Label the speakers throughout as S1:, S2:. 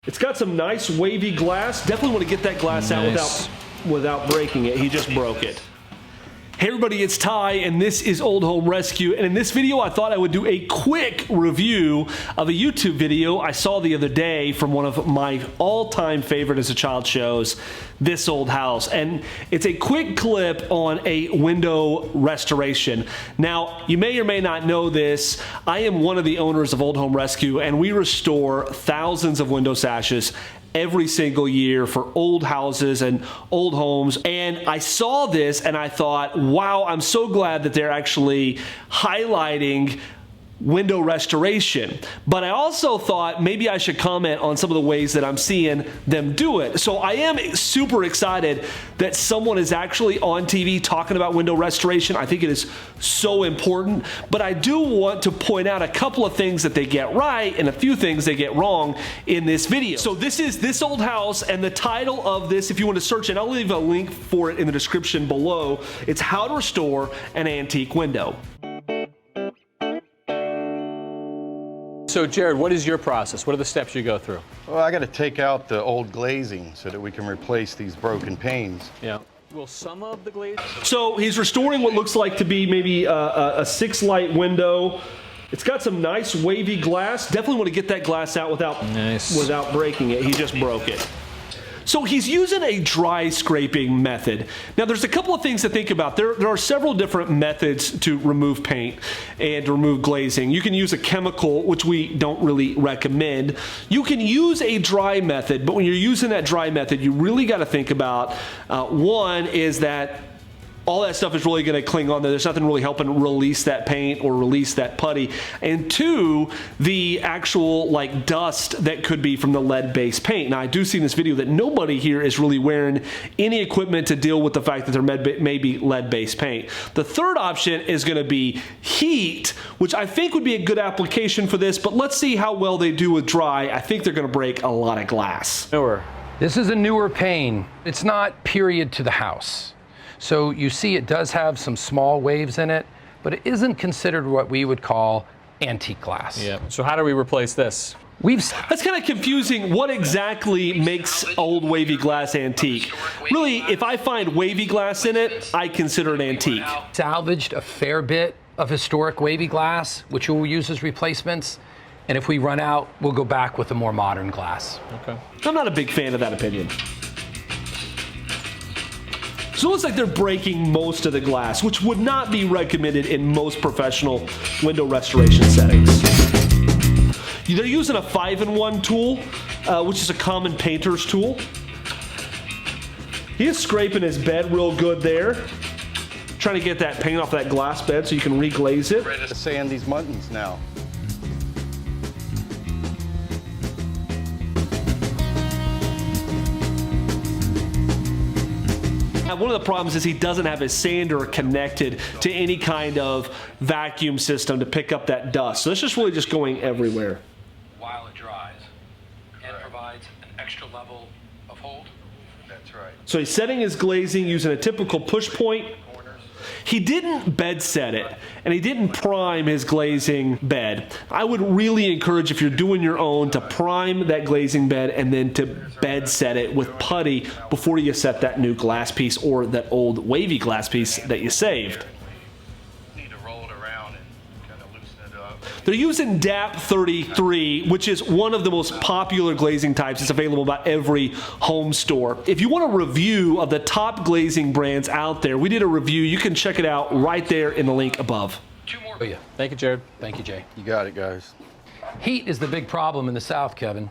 S1: It's got some nice wavy glass. Definitely want to get that glass out without breaking it. He just broke it. Hey everybody, it's Ty, and this is Old Home Rescue. And in this video, I thought I would do a quick review of a YouTube video I saw the other day from one of my all-time favorite as a child shows, This Old House. And it's a quick clip on a window restoration. Now, you may or may not know this. I am one of the owners of Old Home Rescue, and we restore thousands of window sashes every single year for old houses and old homes. And I saw this and I thought, wow, I'm so glad that they're actually highlighting window restoration. But I also thought maybe I should comment on some of the ways that I'm seeing them do it. So I am super excited that someone is actually on TV talking about window restoration. I think it is so important, but I do want to point out a couple of things that they get right and a few things they get wrong in this video. So this is This Old House, and the title of this, if you want to search it, I'll leave a link for it in the description below. It's How to Restore an Antique Window.
S2: So Jared, what is your process? What are the steps you go through?
S3: Well, I got to take out the old glazing so that we can replace these broken panes.
S2: Yeah. Will some of the glaze?
S1: So he's restoring what looks like to be maybe a 6-light window. It's got some nice wavy glass. Definitely want to get that glass out without breaking it. He just broke it. So he's using a dry scraping method. Now there's a couple of things to think about. There are several different methods to remove paint and to remove glazing. You can use a chemical, which we don't really recommend. You can use a dry method, but when you're using that dry method, you really got to think about, one is that all that stuff is really going to cling on there. There's nothing really helping release that paint or release that putty. And two, the actual like dust that could be from the lead-based paint. Now I do see in this video that nobody here is really wearing any equipment to deal with the fact that there may be lead-based paint. The third option is going to be heat, which I think would be a good application for this, but let's see how well they do with dry. I think they're going to break a lot of glass.
S2: Newer.
S4: This is a newer pane. It's not period to the house. So you see it does have some small waves in it, but it isn't considered what we would call antique glass.
S2: Yeah. So how do we replace this?
S1: That's kind of confusing. What exactly makes old wavy glass antique? Really, if I find wavy glass in it, I consider it antique.
S4: Salvaged a fair bit of historic wavy glass, which we'll use as replacements. And if we run out, we'll go back with a more modern glass.
S2: Okay.
S1: I'm not a big fan of that opinion. So it looks like they're breaking most of the glass, which would not be recommended in most professional window restoration settings. They're using a 5-in-1 tool, which is a common painter's tool. He is scraping his bed real good there, trying to get that paint off that glass bed so you can reglaze it.
S3: Ready to sand these muttons now.
S1: One of the problems is he doesn't have his sander connected to any kind of vacuum system to pick up that dust. So it's just really just going everywhere.
S4: While it dries, and provides an extra level of hold.
S3: That's right.
S1: So he's setting his glazing using a typical push point. He didn't bed set it, and he didn't prime his glazing bed. I would really encourage, if you're doing your own, to prime that glazing bed and then to bed set it with putty before you set that new glass piece or that old wavy glass piece that you saved.
S3: Need to roll it around and kind of loosen it up.
S1: They're using DAP 33, which is one of the most popular glazing types. It's available about every home store. If you want a review of the top glazing brands out there, we did a review. You can check it out right there in the link above.
S4: Oh yeah.
S2: Thank you, Jared.
S4: Thank you, Jay.
S3: You got it, guys.
S4: Heat is the big problem in the South, Kevin.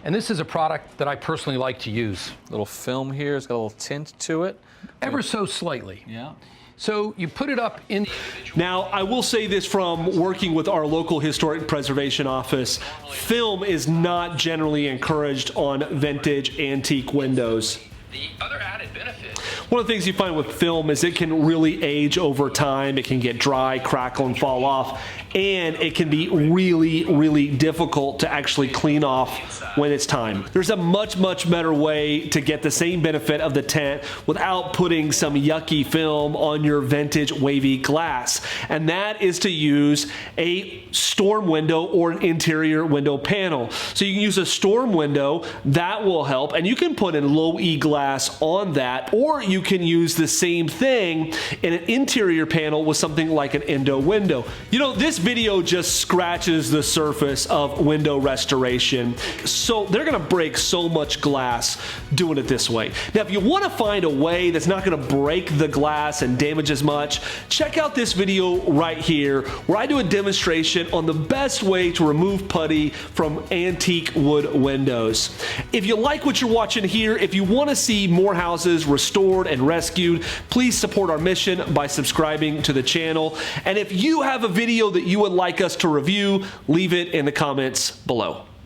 S4: And this is a product that I personally like to use.
S2: Little film here. It's got a little tint to it.
S4: Ever so slightly.
S2: Yeah.
S4: So you put it up in...
S1: Now, I will say this from working with our local historic preservation office, film is not generally encouraged on vintage antique windows.
S4: The other added benefit...
S1: One of the things you find with film is it can really age over time. It can get dry, crackle, and fall off. and it can be really, really difficult to actually clean off when it's time. There's a much better way to get the same benefit of the tent without putting some yucky film on your vintage wavy glass, and that is to use a storm window or an interior window panel. So you can use a storm window, that will help, and you can put in low E glass on that, or you can use the same thing in an interior panel with something like an endo window. You know, this video just scratches the surface of window restoration. So they're gonna break so much glass doing it this way. Now, if you wanna find a way that's not gonna break the glass and damage as much, check out this video right here where I do a demonstration on the best way to remove putty from antique wood windows. If you like what you're watching here, if you wanna see more houses restored and rescued, please support our mission by subscribing to the channel. And if you have a video that you would like us to review, leave it in the comments below.